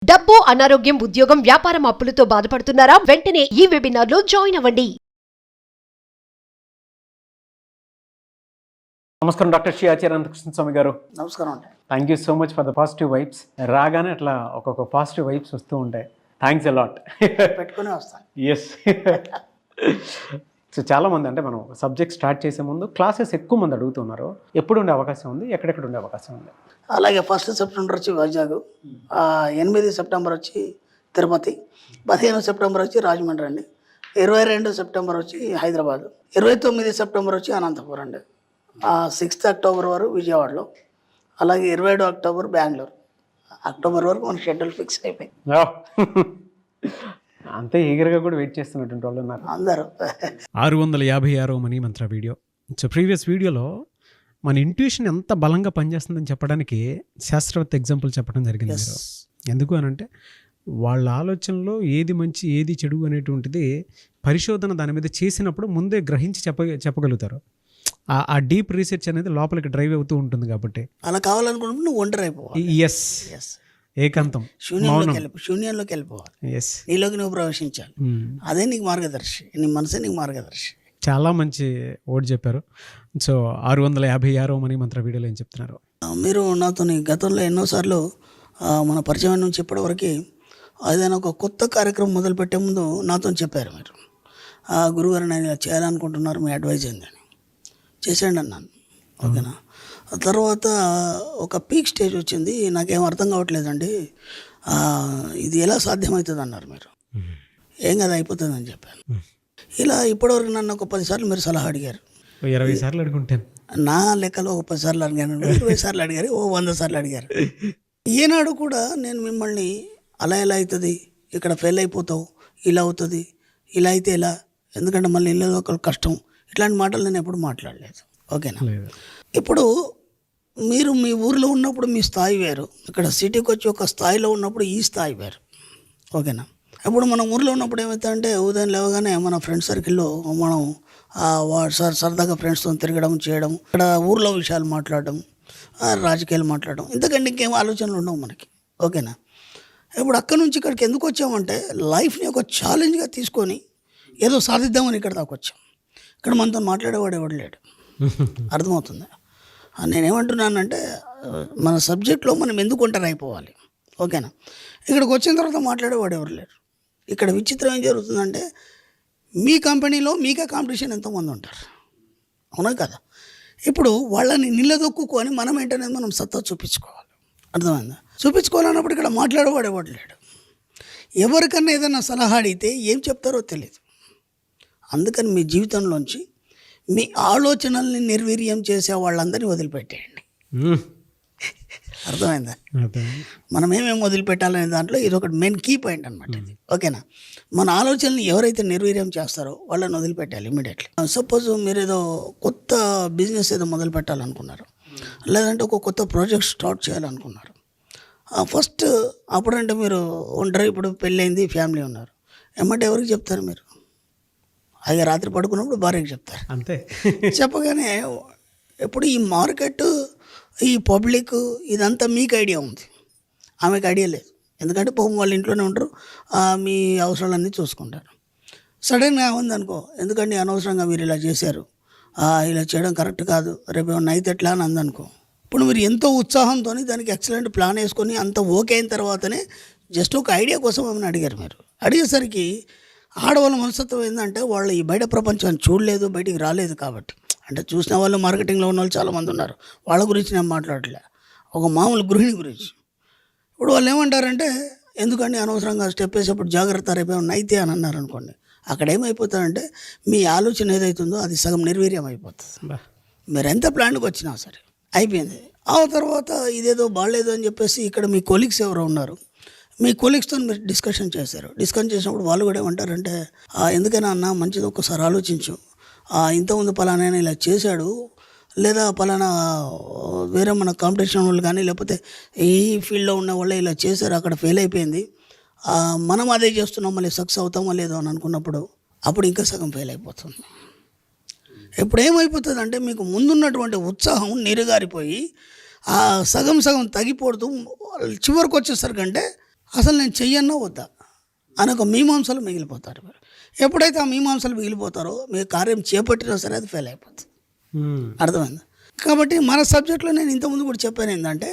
డబ్బు, అనారోగ్యం, ఉద్యోగం, వ్యాపారం అప్పులతో బాధపడుతున్నారా? వెంటనే ఈ వెబినార్ లో జాయిన్ అవ్వండి. నమస్కారం డాక్టర్ శ్రీ ఆచార్య అనంతకృష్ణ స్వామి గారు. నమస్కారం అండి. Thank you so much for the positive vibes. రాగానే అట్లా ఒక్కొక్క పాజిటివ్ వైబ్స్ వస్తూ ఉంటాయి. Thanks a lot. పెట్టుకునే వస్తాను. ఎస్. సో చాలామంది అంటే మనం సబ్జెక్ట్ స్టార్ట్ చేసే ముందు క్లాసెస్ ఎక్కువ మంది అడుగుతున్నారు. ఎప్పుడు ఉండే అవకాశం ఉంది, ఎక్కడెక్కడ ఉండే అవకాశం ఉంది? అలాగే 1 సెప్టెంబర్ వచ్చి వైజాగ్, 8 సెప్టెంబర్ వచ్చి తిరుపతి, 15 సెప్టెంబర్ వచ్చి రాజమండ్రి అండి, 22 సెప్టెంబర్ వచ్చి హైదరాబాద్, 29 సెప్టెంబర్ వచ్చి అనంతపురం అండి, 6 అక్టోబర్ వరకు విజయవాడలో, అలాగే 27 అక్టోబర్ బెంగళూరు. అక్టోబర్ వరకు మన షెడ్యూల్ ఫిక్స్ అయిపోయింది. అంతే ఈగర్గా కూడా వెయిట్ చేస్తున్నటువంటి వాళ్ళు ఉన్నారు అందరూ. 656వ మనీ మంత్ర వీడియో. సో ప్రీవియస్ వీడియోలో మన ఇంట్యూషన్ ఎంత బలంగా పనిచేస్తుందని చెప్పడానికి శాస్త్రవేత్త ఎగ్జాంపుల్ చెప్పడం జరిగింది. మీరు ఎందుకు అని అంటే వాళ్ళ ఆలోచనలో ఏది మంచి ఏది చెడు అనేటువంటిది పరిశోధన దాని మీద చేసినప్పుడు ముందే గ్రహించి చెప్పగలుగుతారు. ఆ డీప్ రీసెర్చ్ అనేది లోపలికి డ్రైవ్ అవుతూ ఉంటుంది కాబట్టి అలా కావాలనుకున్నప్పుడు నువ్వు ఒంటరి అయిపోవాలి. ఎస్, ఏకాంతం, శూన్యంలోకి వెళ్ళిపోవాలి. ఎస్, నీలోకి నువ్వు ప్రవేశించాలి. అదే నీకు మార్గదర్శి, నీ మనసే నీకు మార్గదర్శి. చాలా మంచి వర్డ్ చెప్పారు. సో 656వ మనీ మంత్ర వీడియోలో ఏం చెప్తున్నారు? మీరు నాతో గతంలో ఎన్నోసార్లు మన పరిచయం నుంచి ఇప్పటివరకు ఏదైనా ఒక కొత్త కార్యక్రమం మొదలుపెట్టే ముందు నాతో చెప్పారు. మీరు గురుగారు నేను ఇలా చేయాలనుకుంటున్నారు, మీ అడ్వైజ్ ఏందని. చేసేయండి అన్నాను. ఓకేనా. తర్వాత ఒక పీక్ స్టేజ్ వచ్చింది, నాకేం అర్థం కావట్లేదండి, ఇది ఎలా సాధ్యమవుతుంది అన్నారు. మీరు ఏం కదా అయిపోతుంది అని చెప్పాను. ఇలా ఇప్పటివరకు నన్ను ఒక 10 సార్లు మీరు సలహా అడిగారు. 20 సార్లు అడుగుంటాను. నా లెక్కలో ఒక 10 సార్లు అడిగాను, 20 సార్లు అడిగారు, 100 సార్లు అడిగారు. ఈనాడు కూడా నేను మిమ్మల్ని అలా ఎలా అవుతుంది, ఇక్కడ ఫెయిల్ అయిపోతావు, ఇలా అవుతుంది, ఇలా అయితే ఎలా, ఎందుకంటే మళ్ళీ ఇళ్ళలో ఒక కష్టం, ఇట్లాంటి మాటలు నేను ఎప్పుడు మాట్లాడలేదు. ఓకేనా. ఇప్పుడు మీరు మీ ఊర్లో ఉన్నప్పుడు మీ స్థాయి వేరు, ఇక్కడ సిటీకి వచ్చి ఒక స్థాయిలో ఉన్నప్పుడు ఈ స్థాయి వేరు. ఓకేనా. ఇప్పుడు మనం ఊర్లో ఉన్నప్పుడు ఏమవుతుందంటే ఉదయం లేవగానే మన ఫ్రెండ్ సర్కిల్లో మనం సరదాగా ఫ్రెండ్స్తో తిరగడం చేయడం, ఇక్కడ ఊర్లో విషయాలు మాట్లాడడం, రాజకీయాలు మాట్లాడడం, ఇంతకంటే ఇంకేం ఆలోచనలు ఉండవు మనకి. ఓకేనా. ఇప్పుడు అక్కడి నుంచి ఇక్కడికి ఎందుకు వచ్చామంటే లైఫ్ని ఒక ఛాలెంజ్గా తీసుకొని ఏదో సాధిద్దామని ఇక్కడ దాకా వచ్చాం. ఇక్కడ మనతో మాట్లాడేవాడు ఎవడు లేడు. అర్థమవుతుంది. నేనేమంటున్నానంటే మన సబ్జెక్ట్లో మనం ఎందుకు ఒంటరి అయిపోవాలి. ఓకేనా. ఇక్కడికి వచ్చిన తర్వాత మాట్లాడేవాడు ఎవరు లేరు. ఇక్కడ విచిత్రం ఏం జరుగుతుందంటే మీ కంపెనీలో మీకే కాంపిటీషన్ ఎంతోమంది ఉంటారు, అవునా కదా. ఇప్పుడు వాళ్ళని నిలదొక్కుని మనం ఏంటనే మనం సత్తా చూపించుకోవాలి. అర్థమైందా. చూపించుకోవాలన్నప్పుడు ఇక్కడ మాట్లాడేవాడు ఎవడు లేడు. ఎవరికన్నా ఏదైనా సలహా అడిగితే ఏం చెప్తారో తెలియదు. అందుకని మీ జీవితంలోంచి మీ ఆలోచనల్ని నిర్వీర్యం చేసే వాళ్ళందరినీ వదిలిపెట్టేయండి. అర్థమైందా. మనం ఏమేమి వదిలిపెట్టాలనే దాంట్లో ఇది ఒకటి మెయిన్ కీ పాయింట్ అనమాట ఇది. ఓకేనా. మన ఆలోచనలు ఎవరైతే నిర్వీర్యం చేస్తారో వాళ్ళని వదిలిపెట్టాలి ఇమీడియట్లీ. సపోజ్ మీరు ఏదో కొత్త బిజినెస్ ఏదో మొదలు పెట్టాలనుకున్నారు, లేదంటే ఒక కొత్త ప్రాజెక్ట్ స్టార్ట్ చేయాలనుకున్నారు. ఫస్ట్ అప్పుడంటే మీరు ఒంటరి, ఇప్పుడు పెళ్ళైంది, ఫ్యామిలీ ఉన్నారు, ఏమంటే ఎవరికి చెప్తారు మీరు? అదే రాత్రి పడుకున్నప్పుడు భార్యకి చెప్తారు. అంతే. చెప్పగానే ఇప్పుడు ఈ మార్కెట్, ఈ పబ్లిక్, ఇదంతా మీకు ఐడియా ఉంది, ఆమెకు ఐడియా లేదు. ఎందుకంటే పాపం వాళ్ళ ఇంట్లోనే ఉంటారు, మీ అవసరాలన్నీ చూసుకుంటారు. సడన్గా ఉందనుకో, ఎందుకంటే అనవసరంగా మీరు ఇలా చేశారు, ఇలా చేయడం కరెక్ట్ కాదు, రేపు ఏమన్నా అయితే ఎట్లా అని అందనుకో. ఇప్పుడు మీరు ఎంతో ఉత్సాహంతో దానికి ఎక్సలెంట్ ప్లాన్ వేసుకొని అంత ఓకే అయిన తర్వాతనే జస్ట్ ఒక ఐడియా కోసం ఏమైనా అడిగారు. మీరు అడిగేసరికి ఆడవాళ్ళ మనస్తత్వం ఏంటంటే వాళ్ళు ఈ బయట ప్రపంచాన్ని చూడలేదు, బయటికి రాలేదు కాబట్టి. అంటే చూసిన వాళ్ళు మార్కెటింగ్లో ఉన్న వాళ్ళు చాలామంది ఉన్నారు, వాళ్ళ గురించి నేను మాట్లాడలే, ఒక మామూలు గృహిణి గురించి. ఇప్పుడు వాళ్ళు ఏమంటారంటే ఎందుకంటే అనవసరంగా స్టెప్ వేసేప్పుడు జాగ్రత్త, రేపు ఏమన్నా అయితే అని అన్నారు అనుకోండి, అక్కడ ఏమైపోతుందంటే మీ ఆలోచన ఏదైతుందో అది సగం నిర్వీర్యం అయిపోతుంది. మీరు ఎంత ప్లాన్కి వచ్చినా సరే అయిపోయింది. ఆ తర్వాత ఇదేదో బాగాలేదు అని చెప్పేసి ఇక్కడ మీ కొలీగ్స్ ఎవరో ఉన్నారు, మీ కొలీగ్స్తో మీరు డిస్కషన్ చేశారు. డిస్కషన్ చేసినప్పుడు వాళ్ళు కూడా ఏమంటారంటే ఎందుకైనా అన్న మంచిది ఒక్కసారి ఆలోచించు, ఇంతకుముందు పలానా ఇలా చేశాడు, లేదా పలానా వేరే మన కాంపిటీషన్ వాళ్ళు కానీ లేకపోతే ఈ ఫీల్డ్లో ఉన్న వాళ్ళే ఇలా చేశారు, అక్కడ ఫెయిల్ అయిపోయింది, మనం అదే చేస్తున్నాం, మళ్ళీ సక్సెస్ అవుతామో లేదో అని అనుకున్నప్పుడు అప్పుడు ఇంకా సగం ఫెయిల్ అయిపోతుంది. ఇప్పుడు ఏమైపోతుంది అంటే మీకు ముందున్నటువంటి ఉత్సాహం నీరుగారిపోయి సగం తగ్గిపోతూ చివరికి వచ్చేసరికంటే అసలు నేను చెయ్యన్నా వద్దా అని ఒక మీమాంసలు మిగిలిపోతారు మీరు. ఎప్పుడైతే ఆ మీమాంసలు మిగిలిపోతారో మీ కార్యం చేపట్టినా సరే అది ఫెయిల్ అయిపోతుంది. అర్థమైంది? కాబట్టి మన సబ్జెక్ట్లో నేను ఇంతకుముందు కూడా చెప్పాను ఏంటంటే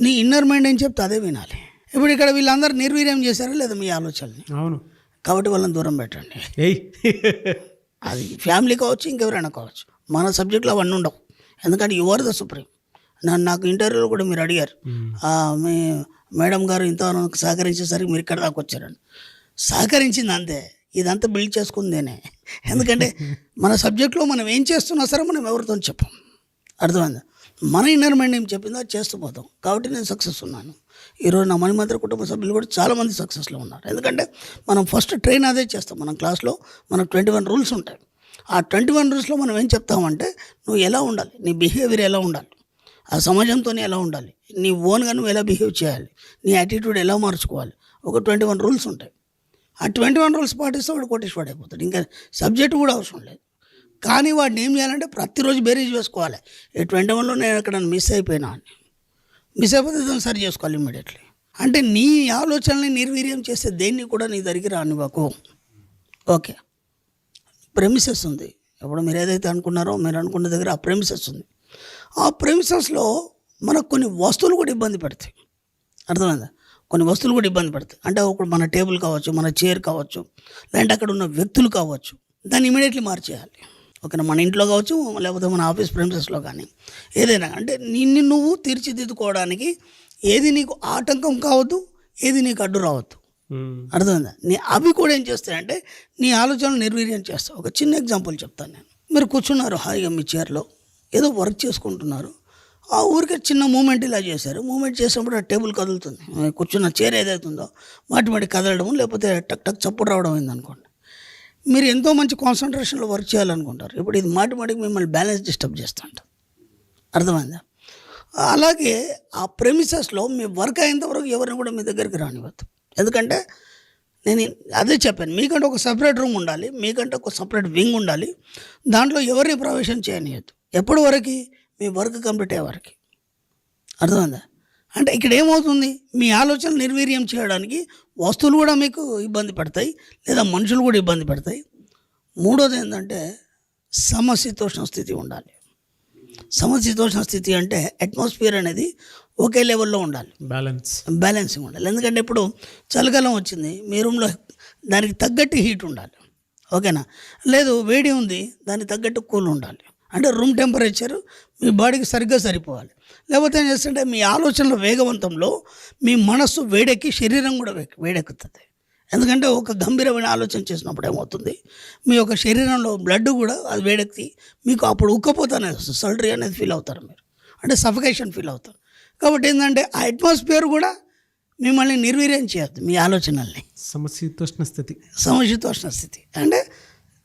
నీ ఇన్నర్ మైండ్ ఏం చెప్తే అదే వినాలి. ఇప్పుడు ఇక్కడ వీళ్ళందరూ నిర్వీర్యం చేశారా లేదా మీ ఆలోచనని? అవును. కాబట్టి వాళ్ళని దూరం పెట్టండి. ఏయ్ అది ఫ్యామిలీ కావచ్చు, ఇంకెవరైనా కావచ్చు. మన సబ్జెక్ట్లో అవన్నీ ఉండవు. ఎందుకంటే యు ఆర్ ద సుప్రీం. నాకు ఇంటర్వ్యూలో కూడా మీరు అడిగారు, మీ మేడం గారు ఇంతవరకు సహకరించేసరికి మీరు ఇక్కడ దాకా వచ్చారని. సహకరించింది అంతే, ఇదంతా బిల్డ్ చేసుకుందేనే. ఎందుకంటే మన సబ్జెక్ట్లో మనం ఏం చేస్తున్నా సరే మనం ఎవరితో చెప్పం. అర్థమైందా? మన ఇన్నర్ మైండ్ ఏం చెప్పిందో అది చేస్తూ పోతాం. కాబట్టి నేను సక్సెస్ ఉన్నాను. ఈరోజు నా మణిమంత్ర కుటుంబ సభ్యులు కూడా చాలామంది సక్సెస్లో ఉన్నారు. ఎందుకంటే మనం ఫస్ట్ ట్రైన్ అదే చేస్తాం. మనం క్లాస్లో మనకు 21 రూల్స్ ఉంటాయి. ఆ 21 రూల్స్లో మనం ఏం చెప్తామంటే నువ్వు ఎలా ఉండాలి, నీ బిహేవియర్ ఎలా ఉండాలి, ఆ సమాజంతో ఎలా ఉండాలి, నీ ఓన్గా నువ్వు ఎలా బిహేవ్ చేయాలి, నీ యాటిట్యూడ్ ఎలా మార్చుకోవాలి, ఒక 21 రూల్స్ ఉంటాయి. ఆ 21 రూల్స్ పాటిస్తే వాడు కోటేశ్వరుడు అయిపోతాడు. ఇంకా సబ్జెక్టు కూడా అవసరం లేదు. కానీ వాడిని ఏం చేయాలంటే ప్రతిరోజు బేరీజ్ వేసుకోవాలి. ఈ 21లో నేను ఎక్కడ మిస్ అయిపోయినా అని. మిస్ అయిపోతే దాన్ని సరి చేసుకోవాలి ఇమ్మీడియట్లీ. అంటే నీ ఆలోచనల్ని నిర్వీర్యం చేస్తే దేన్ని కూడా నీ దగ్గర రానివ్వకు. ఓకే, ప్రెమిసెస్ ఉంది. ఇప్పుడు మీరు ఏదైతే అనుకున్నారో మీరు అనుకున్న దగ్గర ఆ ప్రెమిసెస్ ఉంది. ఆ ప్రెమిసెస్లో మనకు కొన్ని వస్తువులు కూడా ఇబ్బంది పెడతాయి. అర్థమైందా? కొన్ని వస్తువులు కూడా ఇబ్బంది పెడతాయి. అంటే ఇప్పుడు మన టేబుల్ కావచ్చు, మన చైర్ కావచ్చు, లేదంటే అక్కడ ఉన్న వ్యక్తులు కావచ్చు, దాన్ని ఇమీడియట్లీ మార్చేయాలి. ఓకేనా? మన ఇంట్లో కావచ్చు, లేకపోతే మన ఆఫీస్ ప్రెమిసెస్లో కానీ ఏదైనా. అంటే నిన్ను నువ్వు తీర్చిదిద్దుకోవడానికి ఏది నీకు ఆటంకం కావద్దు, ఏది నీకు అడ్డు రావద్దు. అర్థమైందా? అవి కూడా ఏం చేస్తాయంటే నీ ఆలోచనలు నిర్వీర్యం చేస్తావు. ఒక చిన్న ఎగ్జాంపుల్ చెప్తాను నేను. మీరు కూర్చున్నారు హాయిగా మీ చైర్లో, ఏదో వర్క్ చేసుకుంటున్నారు. ఆ ఊరికే చిన్న మూమెంట్ ఇలా చేశారు. మూమెంట్ చేసినప్పుడు ఆ టేబుల్ కదులుతుంది. కూర్చున్న చైర్ ఏదైతుందో మాటి కదలడం, లేకపోతే టక్ టక్ చప్పుడు రావడం అయిందనుకోండి. మీరు ఎంతో మంచి కాన్సన్ట్రేషన్లో వర్క్ చేయాలనుకుంటారు. ఇప్పుడు ఇది మాటికి మిమ్మల్ని బ్యాలెన్స్ డిస్టర్బ్ చేస్తుంట. అర్థమైందా? అలాగే ఆ ప్రెమిసెస్లో మీ వర్క్ అయ్యేంతవరకు ఎవరిని కూడా మీ దగ్గరికి రానివ్వద్దు. ఎందుకంటే నేను అదే చెప్పాను, మీకంటే ఒక సపరేట్ రూమ్ ఉండాలి, మీకంటే ఒక సపరేట్ వింగ్ ఉండాలి. దాంట్లో ఎవరిని ప్రవేశం చేయనియద్దు. ఎప్పటి వరకు? మీ వర్క్ కంప్లీట్ అయ్యే వరకు. అర్థమైందా? అంటే ఇక్కడ ఏమవుతుంది, మీ ఆలోచనలు నిర్వీర్యం చేయడానికి వస్తువులు కూడా మీకు ఇబ్బంది పడతాయి, లేదా మనుషులు కూడా ఇబ్బంది పడతాయి. మూడోది ఏంటంటే సమశీతోష్ణ స్థితి ఉండాలి. సమశీతోష్ణ స్థితి అంటే అట్మాస్ఫియర్ అనేది ఒకే లెవెల్లో ఉండాలి, బ్యాలెన్సింగ్ ఉండాలి. ఎందుకంటే ఇప్పుడు చలికాలం వచ్చింది, మీ రూమ్లో దానికి తగ్గట్టు హీట్ ఉండాలి. ఓకేనా? లేదు వేడి ఉంది, దానికి తగ్గట్టు కూల్ ఉండాలి. అంటే రూమ్ టెంపరేచర్ మీ బాడీకి సరిగ్గా సరిపోవాలి. లేకపోతే ఏం చేస్తుంటే మీ ఆలోచనల వేగవంతంలో మీ మనస్సు వేడెక్కి శరీరం కూడా వేడెక్కుతుంది. ఎందుకంటే ఒక గంభీరమైన ఆలోచన చేసినప్పుడు ఏమవుతుంది, మీ యొక్క శరీరంలో బ్లడ్ కూడా అది వేడెక్కి మీకు అప్పుడు ఉక్కపోతే అనేది వస్తుంది, సల్టరీ అనేది ఫీల్ అవుతారు మీరు, అంటే సఫికేషన్ ఫీల్ అవుతారు. కాబట్టి ఏంటంటే ఆ అట్మాస్ఫియర్ కూడా మిమ్మల్ని నిర్వీర్యం చేయద్దు. మీ ఆలోచనల్ని సమశీతోష్ణ స్థితి అంటే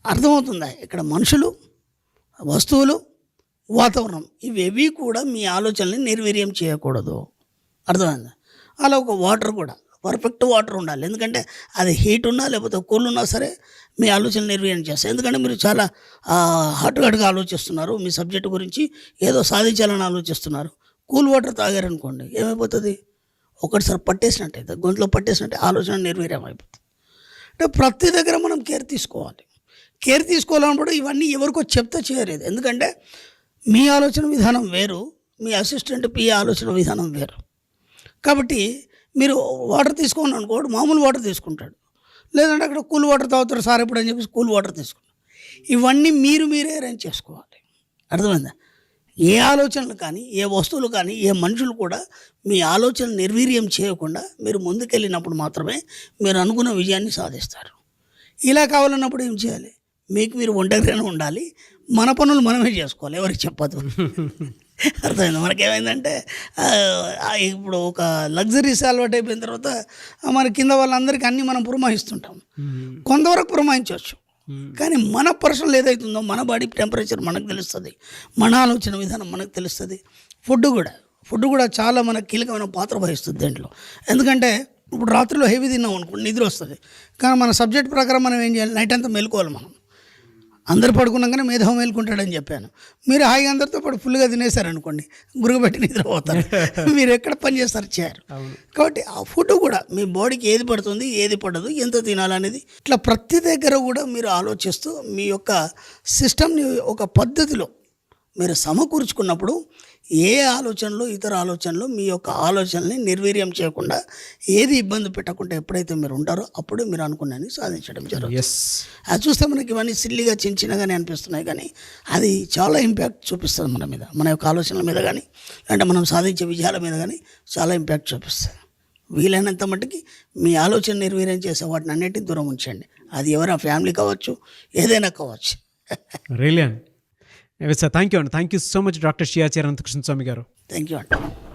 అర్థమవుతుందా? ఇక్కడ మనుషులు, వస్తువులు, వాతావరణం ఇవేవి కూడా మీ ఆలోచనల్ని నిర్వీర్యం చేయకూడదు. అర్థమైందా? అలా ఒక వాటర్ కూడా పర్ఫెక్ట్ వాటర్ ఉండాలి. ఎందుకంటే అది హీట్ ఉన్నా లేకపోతే కూల్ ఉన్నా సరే మీ ఆలోచనలు నిర్వీర్యం చేస్తాయి. ఎందుకంటే మీరు చాలా హాట్గా ఆలోచిస్తున్నారు, మీ సబ్జెక్టు గురించి ఏదో సాధించాలని ఆలోచిస్తున్నారు. కూల్ వాటర్ తాగారనుకోండి ఏమైపోతుంది, ఒకటిసారి పట్టేసినట్టయితే గొంతులో పట్టేసినట్టే ఆలోచన నిర్వీర్యం అయిపోతుంది. అంటే ప్రతి దగ్గర మనం కేర్ తీసుకోవాలన్నప్పుడు ఇవన్నీ ఎవరికో చెప్తే చేయలేదు. ఎందుకంటే మీ ఆలోచన విధానం వేరు, మీ అసిస్టెంట్ పిఏ ఆలోచన విధానం వేరు. కాబట్టి మీరు వాటర్ తీసుకోండి అనుకోండి, మామూలు వాటర్ తీసుకుంటాడు, లేదంటే అక్కడ కూల్ వాటర్ తాగుతారు సార్ ఎప్పుడు అని చెప్పేసి కూల్ వాటర్ తీసుకుంటారు. ఇవన్నీ మీరే అరేంజ్ చేసుకోవాలి. అర్థమైందా? ఏ ఆలోచనలు కానీ, ఏ వస్తువులు కానీ, ఏ మనుషులు కూడా మీ ఆలోచన నిర్వీర్యం చేయకుండా మీరు ముందుకెళ్ళినప్పుడు మాత్రమే మీరు అనుకున్న విజయాన్ని సాధిస్తారు. ఇలా కావాలన్నప్పుడు ఏం చేయాలి, మీకు మీరు ఒంటరిగానే ఉండాలి, మన పనులు మనమే చేసుకోవాలి, ఎవరికి చెప్పదు. అర్థమైంది? మనకేమైందంటే ఇప్పుడు ఒక లగ్జరీస్ అలవాటు అయిపోయిన తర్వాత మన కింద వాళ్ళందరికీ అన్నీ మనం పురమాయిస్తుంటాం. కొంతవరకు పురమాయించవచ్చు, కానీ మన పర్సనల్ ఏదైతుందో మన బాడీ టెంపరేచర్ మనకు తెలుస్తుంది, మన ఆలోచన విధానం మనకు తెలుస్తుంది. ఫుడ్ కూడా చాలా మనకు కీలకమైన పాత్ర వహిస్తుంది దీంట్లో. ఎందుకంటే ఇప్పుడు రాత్రిలో హెవీ తిన్నాం అనుకోండి నిద్ర వస్తుంది, కానీ మన సబ్జెక్ట్ ప్రకారం మనం ఏం చేయాలి, నైట్ అంతా మెలుకోవాలి మనం. అందరు పడుకున్నాకనే మేధావి మేలుకుంటాడని చెప్పాను. మీరు హాయిగా అందరితో పాటు ఫుల్గా తినేశారనుకోండి, గురుగుపెట్టి నిద్రపోతారు. మీరు ఎక్కడ పని చేస్తారు చేయరు. కాబట్టి ఆ ఫుడ్ కూడా మీ బాడీకి ఏది పడుతుంది, ఏది పడదు, ఎంత తినాలనేది ఇట్లా ప్రతి దగ్గర కూడా మీరు ఆలోచిస్తూ మీ యొక్క సిస్టమ్ని ఒక పద్ధతిలో మీరు సమకూర్చుకున్నప్పుడు ఏ ఆలోచనలు, ఇతర ఆలోచనలు మీ యొక్క ఆలోచనల్ని నిర్వీర్యం చేయకుండా, ఏది ఇబ్బంది పెట్టకుండా ఎప్పుడైతే మీరు ఉంటారో అప్పుడు మీరు అనుకున్నది సాధించడం జరుగుతుంది. అది చూస్తే మనకి ఇవన్నీ సిల్లిగా చిన్నగానే అనిపిస్తున్నాయి, కానీ అది చాలా ఇంపాక్ట్ చూపిస్తుంది మన మీద, మన యొక్క ఆలోచనల మీద కానీ, అంటే మనం సాధించే విజయాల మీద కానీ చాలా ఇంపాక్ట్ చూపిస్తుంది. వీలైనంత మట్టుకి మీ ఆలోచన నిర్వీర్యం చేసే వాటిని అన్నిటిని దూరం ఉంచండి. అది ఎవరైనా ఫ్యామిలీ కావచ్చు, ఏదైనా కావచ్చు. రియల్లీ సార్, థ్యాంక్ యూ అండి. Thank you so much doctor షియాచి అనంతకృష్ణ స్వామి గారు. థ్యాంక్ యూ అండి.